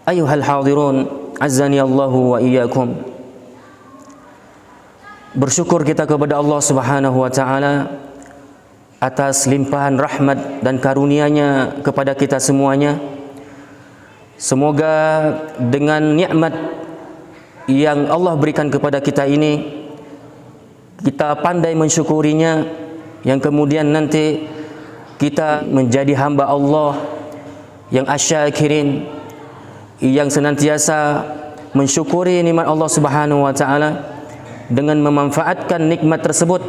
Ayuhal hadirun, azzani Allahu wa iyyakum. Bersyukur kita kepada Allah Subhanahu wa taala atas limpahan rahmat dan karunia-Nya kepada kita semuanya. Semoga dengan nikmat yang Allah berikan kepada kita ini, kita pandai mensyukurinya, yang kemudian nanti kita menjadi hamba Allah yang asyakirin, yang senantiasa mensyukuri nikmat Allah Subhanahu wa taala dengan memanfaatkan nikmat tersebut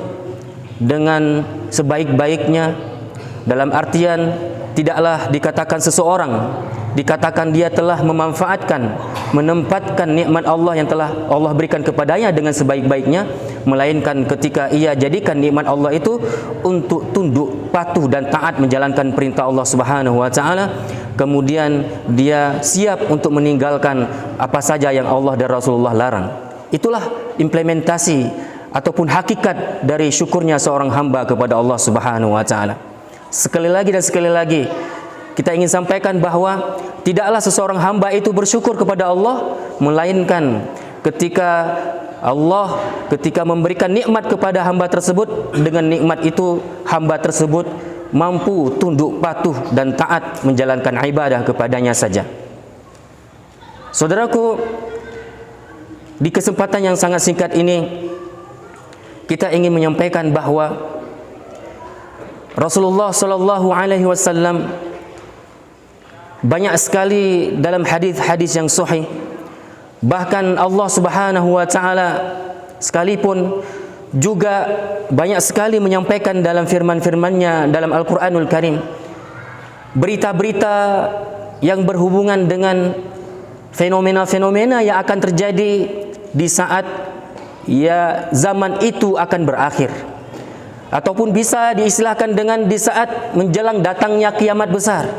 dengan sebaik-baiknya. Dalam artian, tidaklah dikatakan seseorang dikatakan dia telah memanfaatkan, menempatkan nikmat Allah yang telah Allah berikan kepadanya dengan sebaik-baiknya, melainkan ketika ia jadikan nikmat Allah itu untuk tunduk, patuh dan taat menjalankan perintah Allah Subhanahu wa taala, kemudian dia siap untuk meninggalkan apa saja yang Allah dan Rasulullah larang. Itulah implementasi ataupun hakikat dari syukurnya seorang hamba kepada Allah Subhanahu wa taala. Sekali lagi dan sekali lagi kita ingin sampaikan bahwa tidaklah seseorang hamba itu bersyukur kepada Allah melainkan ketika Allah memberikan nikmat kepada hamba tersebut, dengan nikmat itu hamba tersebut mampu tunduk patuh dan taat menjalankan ibadah kepadanya saja. Saudaraku, di kesempatan yang sangat singkat ini kita ingin menyampaikan bahwa Rasulullah sallallahu alaihi wasallam banyak sekali dalam hadis-hadis yang sahih, bahkan Allah Subhanahu wa taala sekalipun juga banyak sekali menyampaikan dalam firman-firman-Nya dalam Al-Qur'anul Karim berita-berita yang berhubungan dengan fenomena-fenomena yang akan terjadi di saat zaman itu akan berakhir, ataupun bisa diistilahkan dengan di saat menjelang datangnya kiamat besar.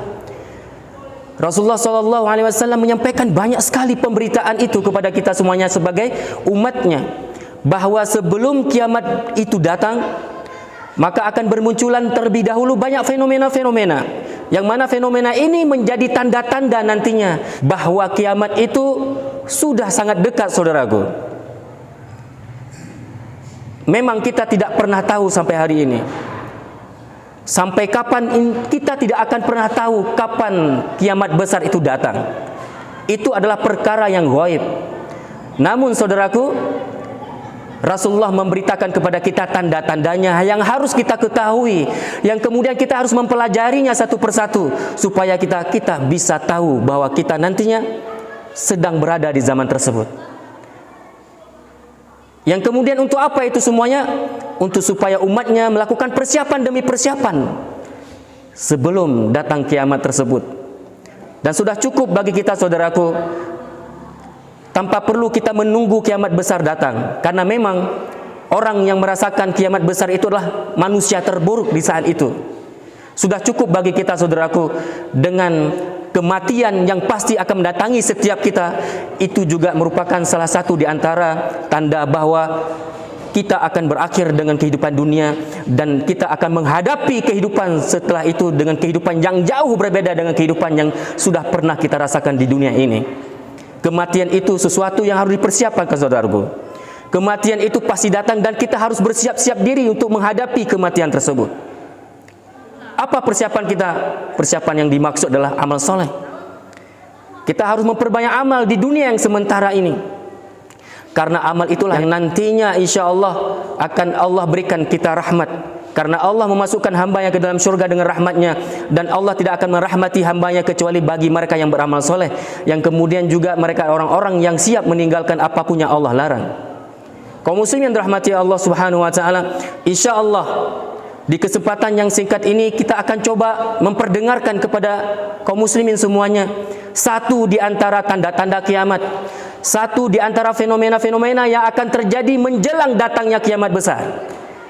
Rasulullah SAW menyampaikan banyak sekali pemberitaan itu kepada kita semuanya sebagai umatnya, bahwa sebelum kiamat itu datang maka akan bermunculan terlebih dahulu banyak fenomena-fenomena, yang mana fenomena ini menjadi tanda-tanda nantinya bahwa kiamat itu sudah sangat dekat, saudaraku. Memang kita tidak pernah tahu sampai hari ini, sampai kapan kita tidak akan pernah tahu kapan kiamat besar itu datang. Itu adalah perkara yang gaib. Namun saudaraku, Rasulullah memberitakan kepada kita tanda-tandanya yang harus kita ketahui, yang kemudian kita harus mempelajarinya satu persatu supaya kita bisa tahu bahwa kita nantinya sedang berada di zaman tersebut. Yang kemudian untuk apa itu semuanya? Untuk supaya umatnya melakukan persiapan demi persiapan sebelum datang kiamat tersebut. Dan sudah cukup bagi kita, saudaraku, tanpa perlu kita menunggu kiamat besar datang, karena memang orang yang merasakan kiamat besar itu adalah manusia terburuk di saat itu. Sudah cukup bagi kita, saudaraku, dengan kematian yang pasti akan mendatangi setiap kita. Itu juga merupakan salah satu di antara tanda bahwa kita akan berakhir dengan kehidupan dunia, dan kita akan menghadapi kehidupan setelah itu dengan kehidupan yang jauh berbeda dengan kehidupan yang sudah pernah kita rasakan di dunia ini. Kematian itu sesuatu yang harus dipersiapkan, saudaraku. Kematian itu pasti datang dan kita harus bersiap-siap diri untuk menghadapi kematian tersebut. Apa persiapan kita? Persiapan yang dimaksud adalah amal soleh. Kita harus memperbanyak amal di dunia yang sementara ini, karena amal itulah yang nantinya insya Allah akan Allah berikan kita rahmat. Karena Allah memasukkan hambanya ke dalam surga dengan rahmatnya, dan Allah tidak akan merahmati hambanya kecuali bagi mereka yang beramal soleh, yang kemudian juga mereka orang-orang yang siap meninggalkan apapun yang Allah larang. Kaum muslimin yang dirahmati Allah Subhanahu wa taala, insya Allah di kesempatan yang singkat ini kita akan coba memperdengarkan kepada kaum muslimin semuanya satu di antara tanda-tanda kiamat, satu di antara fenomena-fenomena yang akan terjadi menjelang datangnya kiamat besar,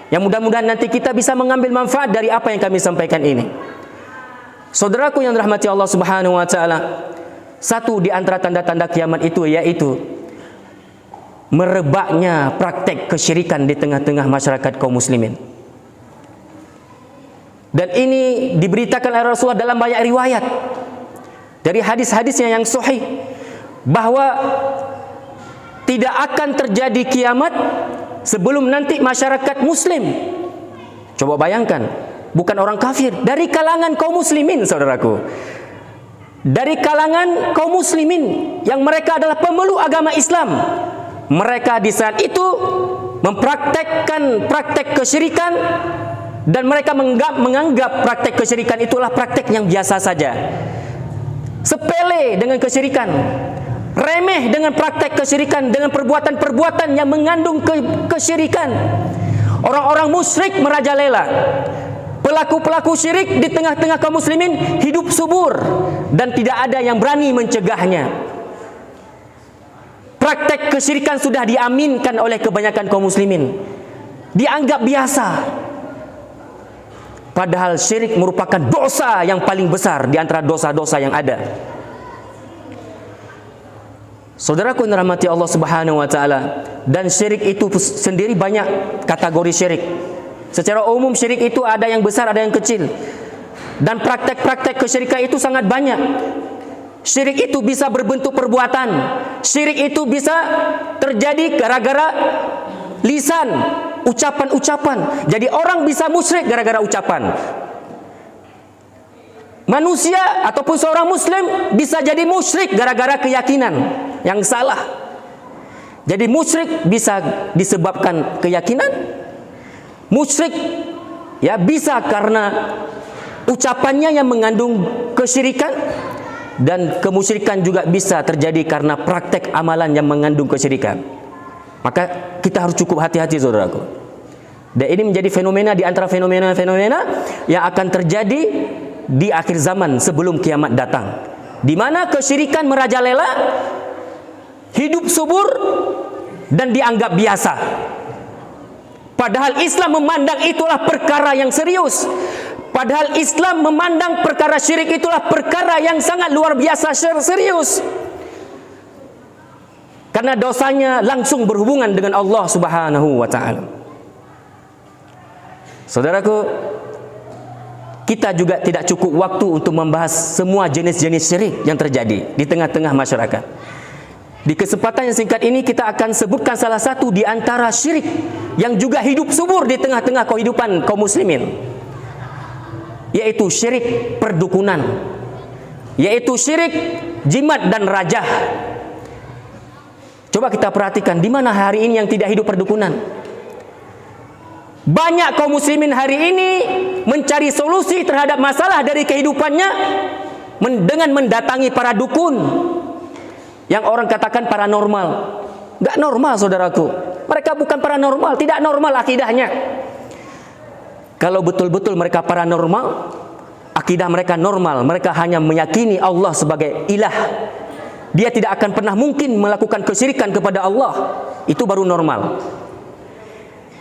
yang mudah-mudahan nanti kita bisa mengambil manfaat dari apa yang kami sampaikan ini. Saudaraku yang dirahmati Allah Subhanahu wa taala, satu di antara tanda-tanda kiamat itu yaitu merebaknya praktek kesyirikan di tengah-tengah masyarakat kaum muslimin. Dan ini diberitakan oleh Rasulullah dalam banyak riwayat dari hadis-hadisnya yang sahih, bahwa tidak akan terjadi kiamat sebelum nanti masyarakat muslim. Coba bayangkan, bukan orang kafir, dari kalangan kaum muslimin, saudaraku. Dari kalangan kaum muslimin yang mereka adalah pemeluk agama Islam. Mereka di saat itu mempraktekkan praktek kesyirikan, dan mereka menganggap praktek kesyirikan itulah praktek yang biasa saja. Sepele dengan kesyirikan, remeh dengan praktek kesyirikan, dengan perbuatan-perbuatan yang mengandung kesyirikan. Orang-orang musyrik merajalela. Pelaku-pelaku syirik di tengah-tengah kaum muslimin hidup subur dan tidak ada yang berani mencegahnya. Praktek kesyirikan sudah diaminkan oleh kebanyakan kaum muslimin, dianggap biasa. Padahal syirik merupakan dosa yang paling besar di antara dosa-dosa yang ada. Saudaraku yang dirahmati Allah Subhanahu wa taala, dan syirik itu sendiri banyak kategori syirik. Secara umum syirik itu ada yang besar, ada yang kecil. Dan praktek-praktek kesyirikan itu sangat banyak. Syirik itu bisa berbentuk perbuatan. Syirik itu bisa terjadi gara-gara lisan, ucapan-ucapan. Jadi orang bisa musyrik gara-gara ucapan. Manusia ataupun seorang muslim bisa jadi musyrik gara-gara keyakinan yang salah. Jadi musyrik bisa disebabkan keyakinan. Musyrik ya bisa karena ucapannya yang mengandung kesyirikan, dan kemusyrikan juga bisa terjadi karena praktek amalan yang mengandung kesyirikan. Maka kita harus cukup hati-hati, saudaraku. Dan ini menjadi fenomena di antara fenomena-fenomena yang akan terjadi di akhir zaman sebelum kiamat datang, di mana kesyirikan merajalela, hidup subur dan dianggap biasa. Padahal Islam memandang itulah perkara yang serius. Padahal Islam memandang perkara syirik itulah perkara yang sangat luar biasa serius. Karena dosanya langsung berhubungan dengan Allah Subhanahu wa taala. Saudaraku, kita juga tidak cukup waktu untuk membahas semua jenis-jenis syirik yang terjadi di tengah-tengah masyarakat. Di kesempatan yang singkat ini kita akan sebutkan salah satu di antara syirik yang juga hidup subur di tengah-tengah kehidupan kaum muslimin, yaitu syirik perdukunan, yaitu syirik jimat dan rajah. Coba kita perhatikan, di mana hari ini yang tidak hidup perdukunan? Banyak kaum muslimin hari ini mencari solusi terhadap masalah dari kehidupannya dengan mendatangi para dukun, yang orang katakan paranormal. Enggak normal, saudaraku. Mereka bukan paranormal, tidak normal akidahnya. Kalau betul-betul mereka paranormal, akidah mereka normal. Mereka hanya meyakini Allah sebagai ilah. Dia tidak akan pernah mungkin melakukan kesyirikan kepada Allah. Itu baru normal.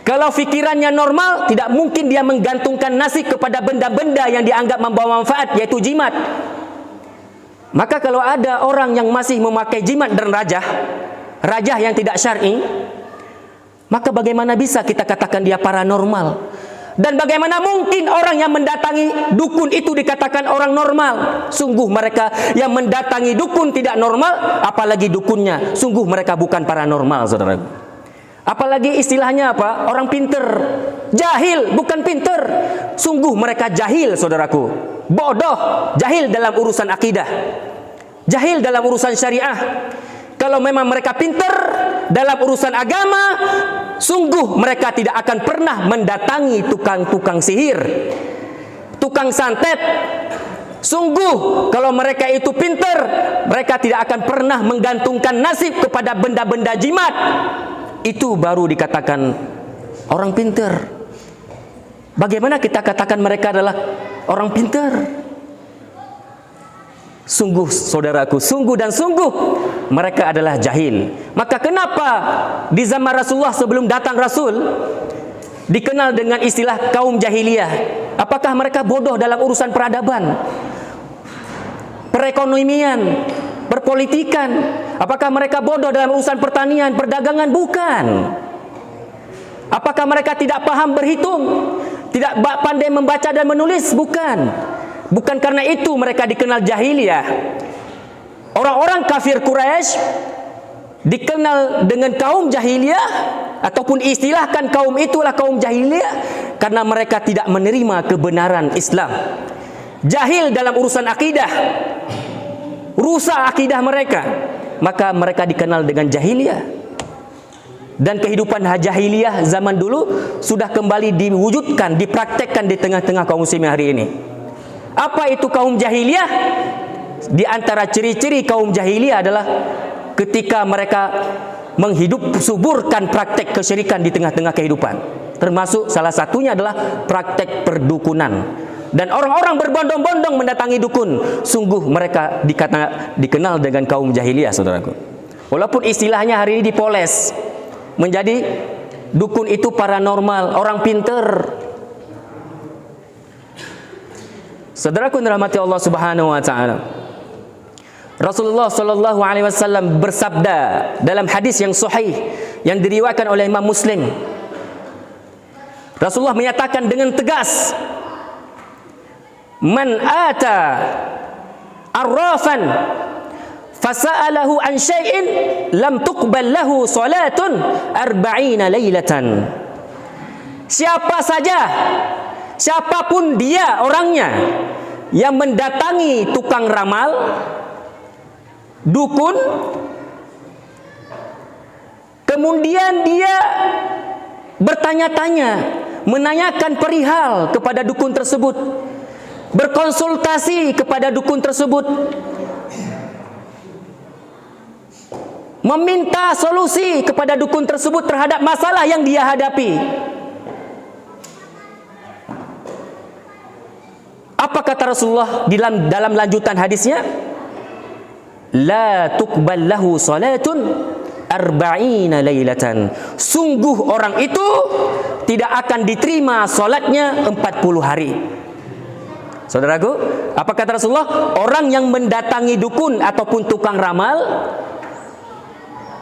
Kalau fikirannya normal, tidak mungkin dia menggantungkan nasib kepada benda-benda yang dianggap membawa manfaat, yaitu jimat. Maka kalau ada orang yang masih memakai jimat dan rajah yang tidak syar'i, maka bagaimana bisa kita katakan dia paranormal? Dan bagaimana mungkin orang yang mendatangi dukun itu dikatakan orang normal? Sungguh mereka yang mendatangi dukun tidak normal, apalagi dukunnya. Sungguh mereka bukan paranormal, saudara. Apalagi istilahnya apa? Orang pinter. Jahil, bukan pinter. Sungguh mereka jahil, saudaraku. Bodoh, jahil dalam urusan akidah, jahil dalam urusan syariah. Kalau memang mereka pinter dalam urusan agama, sungguh mereka tidak akan pernah mendatangi tukang-tukang sihir, tukang santet. Sungguh kalau mereka itu pinter, mereka tidak akan pernah menggantungkan nasib kepada benda-benda jimat. Itu baru dikatakan orang pinter. Bagaimana kita katakan mereka adalah orang pintar? Sungguh, saudaraku, sungguh dan sungguh mereka adalah jahil. Maka kenapa di zaman Rasulullah sebelum datang Rasul dikenal dengan istilah kaum jahiliyah? Apakah mereka bodoh dalam urusan peradaban, perekonomian, perpolitikan? Apakah mereka bodoh dalam urusan pertanian, perdagangan? Bukan. Apakah mereka tidak paham berhitung, tidak pandai membaca dan menulis? Bukan. Bukan karena itu mereka dikenal jahiliyah. Orang-orang kafir Quraisy dikenal dengan kaum jahiliyah, ataupun istilahkan kaum itulah kaum jahiliyah, karena mereka tidak menerima kebenaran Islam. Jahil dalam urusan akidah, rusak akidah mereka, maka mereka dikenal dengan jahiliyah. Dan kehidupan jahiliyah zaman dulu sudah kembali diwujudkan, dipraktekkan di tengah-tengah kaum muslimin hari ini. Apa itu kaum jahiliyah? Di antara ciri-ciri kaum jahiliyah adalah ketika mereka suburkan praktek kesyirikan di tengah-tengah kehidupan. Termasuk salah satunya adalah praktek perdukunan. Dan orang-orang berbondong-bondong mendatangi dukun. Sungguh mereka dikenal dengan kaum jahiliyah, saudaraku. Walaupun istilahnya hari ini dipoles menjadi dukun itu paranormal, orang pinter. Saudaraku dirahmati Allah Subhanahu wa taala. Rasulullah sallallahu alaihi wasallam bersabda dalam hadis yang sahih yang diriwayatkan oleh Imam Muslim. Rasulullah menyatakan dengan tegas, "Man ata arrafan fasa'alahu an syai'in lam tuqbal lahu salatun 40 lailatan." Siapa saja, siapapun dia orangnya yang mendatangi tukang ramal, dukun, kemudian dia bertanya-tanya, menanyakan perihal kepada dukun tersebut, berkonsultasi kepada dukun tersebut, meminta solusi kepada dukun tersebut terhadap masalah yang dia hadapi. Apa kata Rasulullah dalam lanjutan hadisnya? La tuqbal lahu salatun 40 lailatan. Sungguh orang itu tidak akan diterima salatnya 40 hari. Saudaraku, apa kata Rasulullah? Orang yang mendatangi dukun ataupun tukang ramal,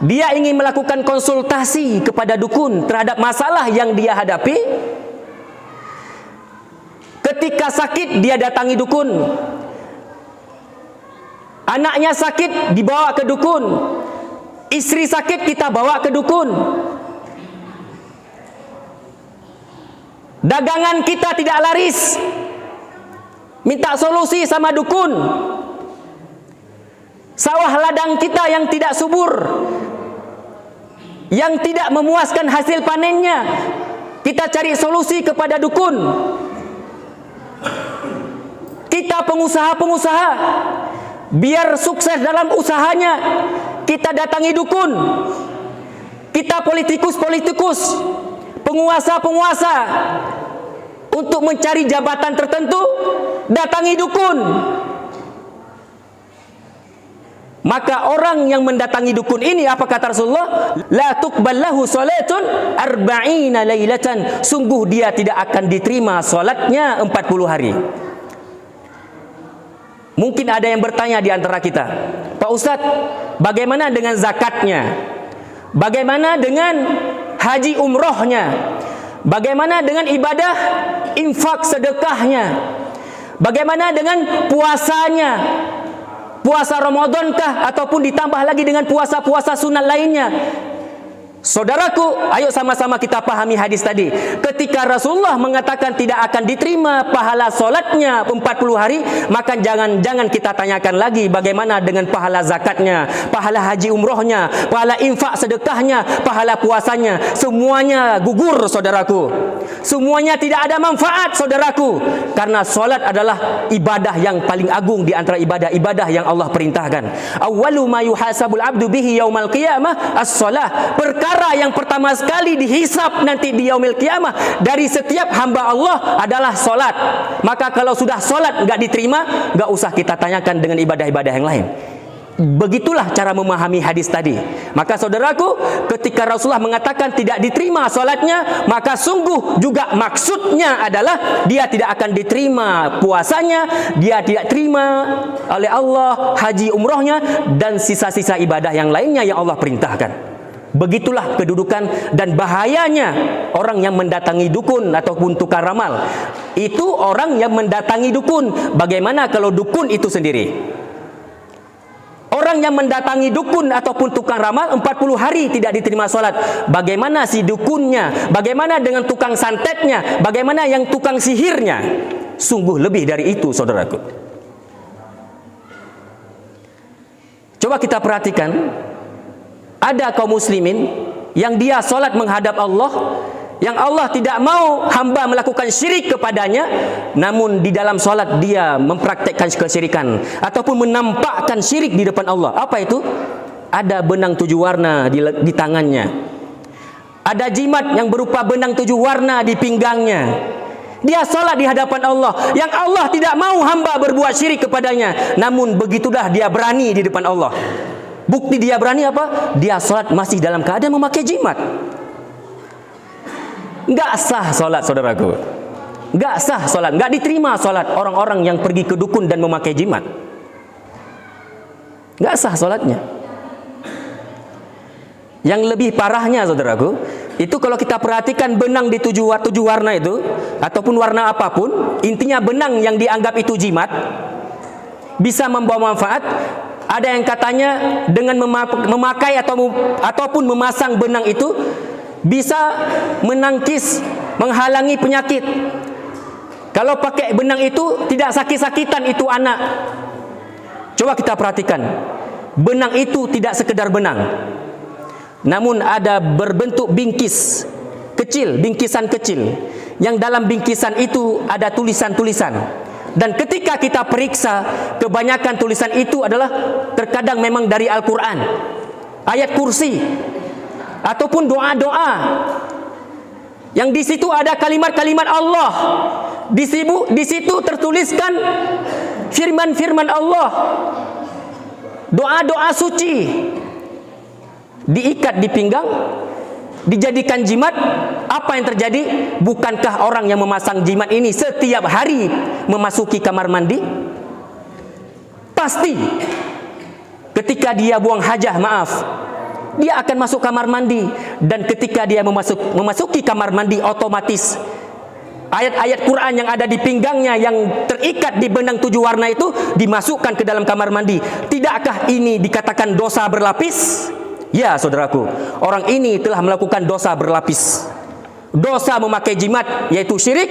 dia ingin melakukan konsultasi kepada dukun terhadap masalah yang dia hadapi. Ketika sakit dia datangi dukun. Anaknya sakit dibawa ke dukun. Istri sakit kita bawa ke dukun. Dagangan kita tidak laris, minta solusi sama dukun. Sawah ladang kita yang tidak subur, yang tidak memuaskan hasil panennya, kita cari solusi kepada dukun. Kita pengusaha-pengusaha, biar sukses dalam usahanya, kita datangi dukun. Kita politikus-politikus, penguasa-penguasa, untuk mencari jabatan tertentu, datangi dukun. Maka orang yang mendatangi dukun ini, apa kata Rasulullah? La tuqbal lahu salatun 40 lailatan. Sungguh dia tidak akan diterima salatnya 40 hari. Mungkin ada yang bertanya di antara kita, Pak Ustadz, bagaimana dengan zakatnya? Bagaimana dengan haji umrohnya? Bagaimana dengan ibadah infak sedekahnya? Bagaimana dengan puasanya? Puasa Ramadankah ataupun ditambah lagi dengan puasa-puasa sunat lainnya? Saudaraku, ayo sama-sama kita pahami hadis tadi. Ketika Rasulullah mengatakan tidak akan diterima pahala solatnya 40 hari, maka jangan kita tanyakan lagi bagaimana dengan pahala zakatnya, pahala haji umrohnya, pahala infak sedekahnya, pahala puasanya. Semuanya gugur, saudaraku. Semuanya tidak ada manfaat, saudaraku. Karena solat adalah ibadah yang paling agung di antara ibadah-ibadah yang Allah perintahkan. Awwalu ma yuhasabul abdu bihi yaumal qiyamah as-shalah. Perkara yang pertama sekali dihisab nanti di yaumil qiyamah dari setiap hamba Allah adalah solat. Maka kalau sudah solat nggak diterima, nggak usah kita tanyakan dengan ibadah-ibadah yang lain. Begitulah cara memahami hadis tadi. Maka saudaraku, ketika Rasulullah mengatakan tidak diterima solatnya, maka sungguh juga maksudnya adalah dia tidak akan diterima puasanya, dia tidak terima oleh Allah haji umrohnya, dan sisa-sisa ibadah yang lainnya yang Allah perintahkan. Begitulah kedudukan dan bahayanya orang yang mendatangi dukun ataupun tukang ramal. Itu orang yang mendatangi dukun. Bagaimana kalau dukun itu sendiri? Orang orang yang mendatangi dukun ataupun tukang ramal 40 hari tidak diterima solat. Bagaimana si dukunnya? Bagaimana dengan tukang santetnya? Bagaimana yang tukang sihirnya? Sungguh lebih dari itu, saudaraku. Coba kita perhatikan, ada kaum muslimin yang dia solat menghadap Allah, yang Allah tidak mau hamba melakukan syirik kepadanya, namun di dalam solat dia mempraktekkan kesyirikan ataupun menampakkan syirik di depan Allah. Apa itu? Ada benang 7 warna di tangannya, ada jimat yang berupa benang 7 warna di pinggangnya. Dia solat di hadapan Allah, yang Allah tidak mau hamba berbuat syirik kepadanya, namun begitulah dia berani di depan Allah. Bukti dia berani apa? Dia solat masih dalam keadaan memakai jimat. Nggak sah solat, saudaraku. Nggak sah solat, nggak diterima solat orang-orang yang pergi ke dukun dan memakai jimat. Nggak sah solatnya. Yang lebih parahnya, saudaraku, itu kalau kita perhatikan benang di 7 warna itu, ataupun warna apapun, intinya benang yang dianggap itu jimat, bisa membawa manfaat. Ada yang katanya dengan memakai ataupun memasang benang itu bisa menangkis, menghalangi penyakit. Kalau pakai benang itu tidak sakit-sakitan itu anak. Coba kita perhatikan, benang itu tidak sekedar benang, namun ada berbentuk bingkis kecil, bingkisan kecil, yang dalam bingkisan itu ada tulisan-tulisan. Dan ketika kita periksa, kebanyakan tulisan itu adalah terkadang memang dari Al-Quran, ayat kursi, ataupun doa-doa, yang di situ ada kalimat-kalimat Allah. Di situ tertuliskan firman-firman Allah, doa-doa suci, diikat di pinggang, dijadikan jimat. Apa yang terjadi? Bukankah orang yang memasang jimat ini setiap hari memasuki kamar mandi? Pasti ketika dia buang hajah, dia akan masuk kamar mandi. Dan ketika dia memasuki kamar mandi, otomatis ayat-ayat Quran yang ada di pinggangnya, yang terikat di benang 7 warna itu, dimasukkan ke dalam kamar mandi. Tidakkah ini dikatakan dosa berlapis? Ya, saudaraku, orang ini telah melakukan dosa berlapis. Dosa memakai jimat, yaitu syirik,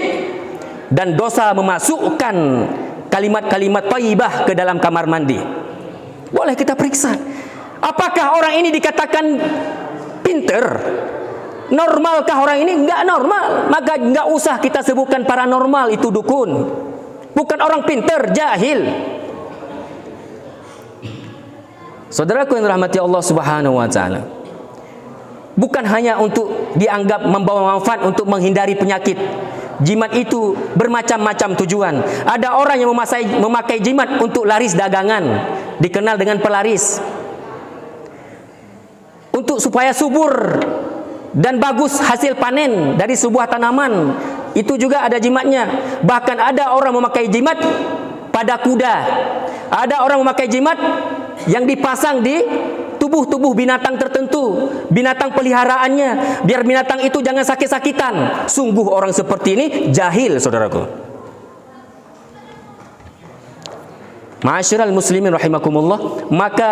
dan dosa memasukkan kalimat-kalimat thayyibah ke dalam kamar mandi. Boleh kita periksa, apakah orang ini dikatakan pinter? Normalkah orang ini? Enggak normal. Maka enggak usah kita sebutkan paranormal, itu dukun. Bukan orang pinter, jahil. Saudaraku yang dirahmati Allah Subhanahu wa taala, bukan hanya untuk dianggap membawa manfaat untuk menghindari penyakit. Jimat itu bermacam-macam tujuan. Ada orang yang memakai jimat untuk laris dagangan, dikenal dengan pelaris. Untuk supaya subur dan bagus hasil panen dari sebuah tanaman, itu juga ada jimatnya. Bahkan ada orang memakai jimat pada kuda. Ada orang memakai jimat yang dipasang di tubuh-tubuh binatang tertentu, binatang peliharaannya, biar binatang itu jangan sakit-sakitan. Sungguh orang seperti ini jahil, saudaraku. Ma'asyiral muslimin rahimakumullah, maka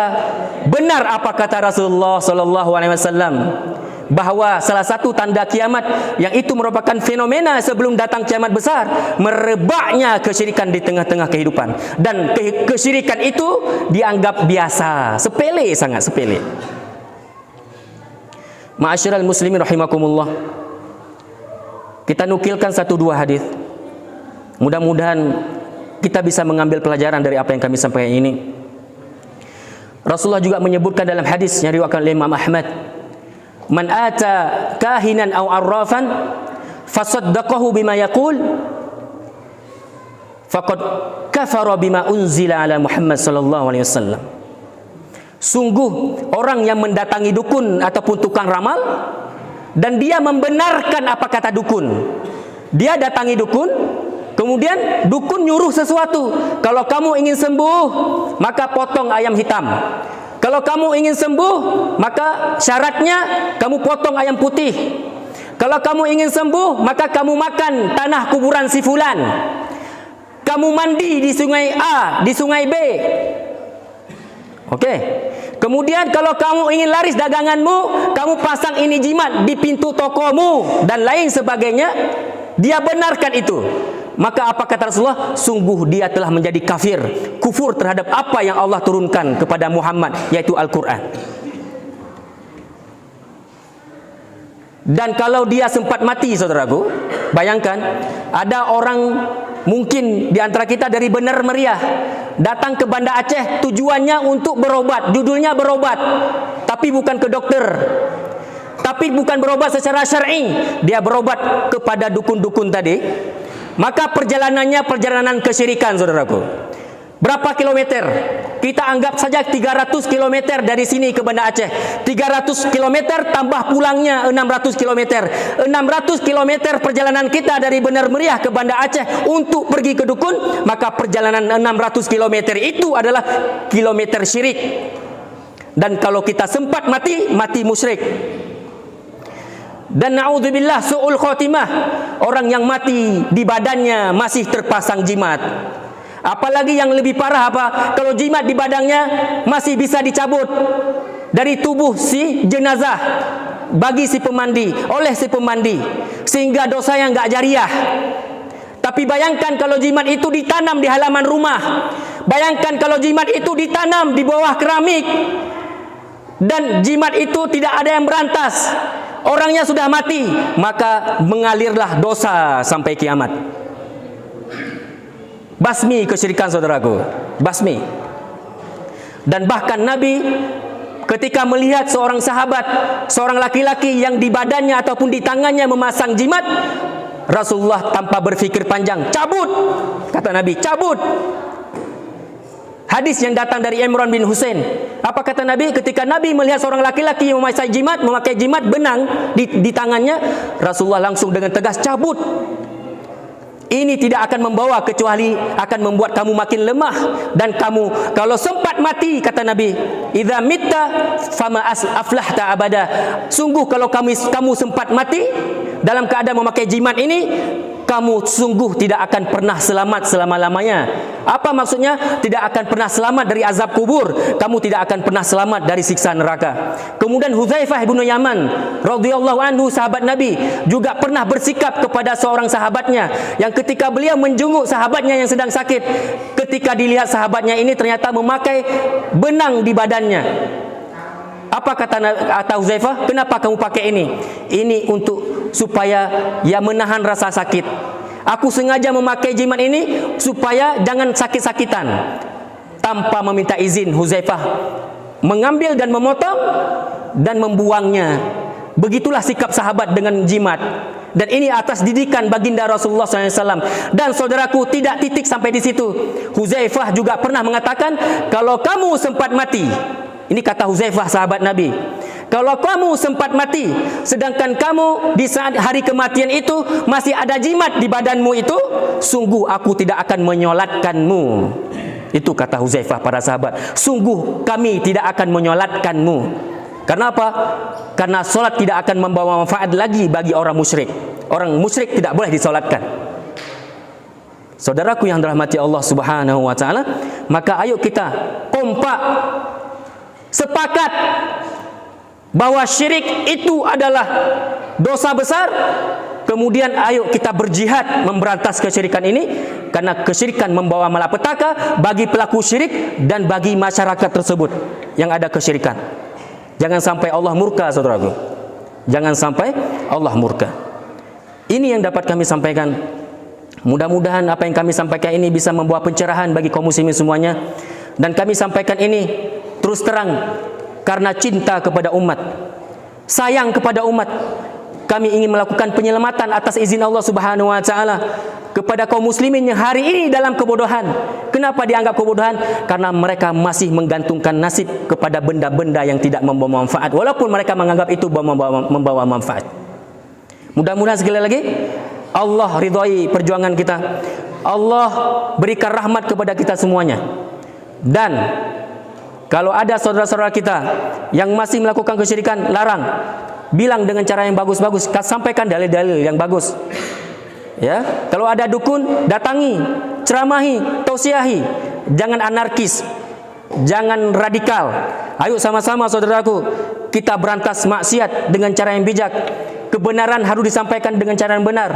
benar apa kata Rasulullah sallallahu alaihi wasallam, bahwa salah satu tanda kiamat, yang itu merupakan fenomena sebelum datang kiamat besar, merebaknya kesyirikan di tengah-tengah kehidupan. Dan kesyirikan itu dianggap biasa, sepele, sangat sepele. Ma'asyiral muslimin rahimakumullah, kita nukilkan 1-2 hadis. Mudah-mudahan kita bisa mengambil pelajaran dari apa yang kami sampaikan ini. Rasulullah juga menyebutkan dalam hadis yang diriwayatkan oleh Imam Ahmad, man ata kahinan aw arrafan fasaddaqahu bima yaqul faqad kafara bima unzila ala Muhammad sallallahu alaihi wasallam. Sungguh orang yang mendatangi dukun ataupun tukang ramal dan dia membenarkan apa kata dukun. Dia datangi dukun, kemudian dukun nyuruh sesuatu. Kalau kamu ingin sembuh, maka potong ayam hitam. Kalau kamu ingin sembuh, maka syaratnya kamu potong ayam putih. Kalau kamu ingin sembuh, maka kamu makan tanah kuburan si fulan. Kamu mandi di sungai A, di sungai B. Okey. Kemudian kalau kamu ingin laris daganganmu, kamu pasang ini jimat di pintu tokomu dan lain sebagainya, dia benarkan itu. Maka apa kata Rasulullah? Sungguh dia telah menjadi kafir, kufur terhadap apa yang Allah turunkan kepada Muhammad, yaitu Al-Quran. Dan kalau dia sempat mati, saudaraku, bayangkan ada orang mungkin di antara kita dari Benar Meriah datang ke Banda Aceh tujuannya untuk berobat, judulnya berobat, tapi bukan ke dokter, tapi bukan berobat secara syar'i, dia berobat kepada dukun-dukun tadi. Maka perjalanannya perjalanan kesyirikan, saudaraku. Berapa kilometer? Kita anggap saja 300 kilometer dari sini ke Banda Aceh. 300 kilometer tambah pulangnya 600 kilometer. 600 kilometer perjalanan kita dari Benar Meriah ke Banda Aceh untuk pergi ke dukun. Maka perjalanan 600 kilometer itu adalah kilometer syirik. Dan kalau kita sempat mati, mati musyrik. Dan na'udzubillah su'ul khotimah, orang yang mati di badannya masih terpasang jimat. Apalagi yang lebih parah apa? Kalau jimat di badannya masih bisa dicabut dari tubuh si jenazah bagi si pemandi, oleh si pemandi, sehingga dosa yang enggak jariah. Tapi bayangkan kalau jimat itu ditanam di halaman rumah. Bayangkan kalau jimat itu ditanam di bawah keramik. Dan jimat itu tidak ada yang berantas. Orangnya sudah mati, maka mengalirlah dosa sampai kiamat. Basmi kesyirikan, saudaraku. Basmi. Dan bahkan Nabi ketika melihat seorang sahabat, seorang laki-laki yang di badannya ataupun di tangannya memasang jimat, Rasulullah tanpa berfikir panjang, cabut. Kata Nabi, cabut. Hadis yang datang dari Imran bin Husain. Apa kata Nabi? Ketika Nabi melihat seorang laki-laki yang memakai jimat benang di tangannya, Rasulullah langsung dengan tegas cabut. Ini tidak akan membawa kecuali akan membuat kamu makin lemah, dan kamu kalau sempat mati, kata Nabi, idza mitta fama aflahta abada. Sungguh kalau kamu sempat mati dalam keadaan memakai jimat ini, kamu sungguh tidak akan pernah selamat selama-lamanya. Apa maksudnya? Tidak akan pernah selamat dari azab kubur, kamu tidak akan pernah selamat dari siksa neraka. Kemudian Hudzaifah bin Yaman radhiyallahu anhu, sahabat Nabi, juga pernah bersikap kepada seorang sahabatnya yang ketika beliau menjenguk sahabatnya yang sedang sakit, ketika dilihat sahabatnya ini ternyata memakai benang di badannya. Apa kata Hudzaifah? Kenapa kamu pakai ini? Ini untuk supaya ya menahan rasa sakit. Aku sengaja memakai jimat ini supaya jangan sakit-sakitan. Tanpa meminta izin, Hudzaifah mengambil dan memotong dan membuangnya. Begitulah sikap sahabat dengan jimat. Dan ini atas didikan baginda Rasulullah SAW. Dan saudaraku, tidak titik sampai di situ. Hudzaifah juga pernah mengatakan, kalau kamu sempat mati, ini kata Hudzaifah sahabat Nabi, kalau kamu sempat mati, sedangkan kamu di saat hari kematian itu masih ada jimat di badanmu itu, sungguh aku tidak akan menyolatkanmu. Itu kata Hudzaifah para sahabat. Sungguh kami tidak akan menyolatkanmu. Karena apa? Karena solat tidak akan membawa manfaat lagi bagi orang musyrik. Orang musyrik tidak boleh disolatkan. Saudaraku yang dirahmati Allah Subhanahu wa taala, maka ayo kita kompak, sepakat bahwa syirik itu adalah dosa besar. Kemudian ayo kita berjihad memberantas kesyirikan ini, karena kesyirikan membawa malapetaka bagi pelaku syirik dan bagi masyarakat tersebut yang ada kesyirikan. Jangan sampai Allah murka, saudaraku. Jangan sampai Allah murka. Ini yang dapat kami sampaikan. Mudah-mudahan apa yang kami sampaikan ini bisa membawa pencerahan bagi kaum muslimin semuanya. Dan kami sampaikan ini terus terang karena cinta kepada umat, sayang kepada umat. Kami ingin melakukan penyelamatan atas izin Allah Subhanahu wa taala kepada kaum muslimin yang hari ini dalam kebodohan. Kenapa dianggap kebodohan? Karena mereka masih menggantungkan nasib kepada benda-benda yang tidak membawa manfaat, walaupun mereka menganggap itu membawa manfaat. Mudah-mudahan sekali lagi Allah ridhai perjuangan kita. Allah berikan rahmat kepada kita semuanya. Dan kalau ada saudara-saudara kita yang masih melakukan kesyirikan, larang. Bilang dengan cara yang bagus-bagus, sampaikan dalil-dalil yang bagus. Ya, kalau ada dukun, datangi, ceramahi, tausiahi. Jangan anarkis. Jangan radikal. Ayo sama-sama saudaraku, kita berantas maksiat dengan cara yang bijak. Kebenaran harus disampaikan dengan cara yang benar,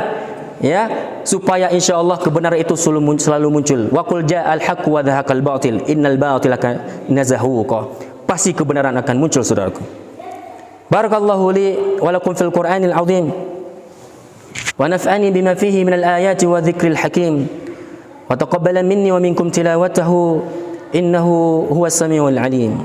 ya, supaya insyaallah kebenaran itu selalu muncul. Wa qul ja'al haqq wa dhahaqal batil innal batila kana zahuqa. Pasti kebenaran akan muncul saudaraku. Barakallahu li wa lakum fil Qur'anil azim. Wa naf'ani bima fihi minal ayati wa dzikril hakim. Wa taqabbala minni wa minkum tilawatahu innahu huwas samiul alim.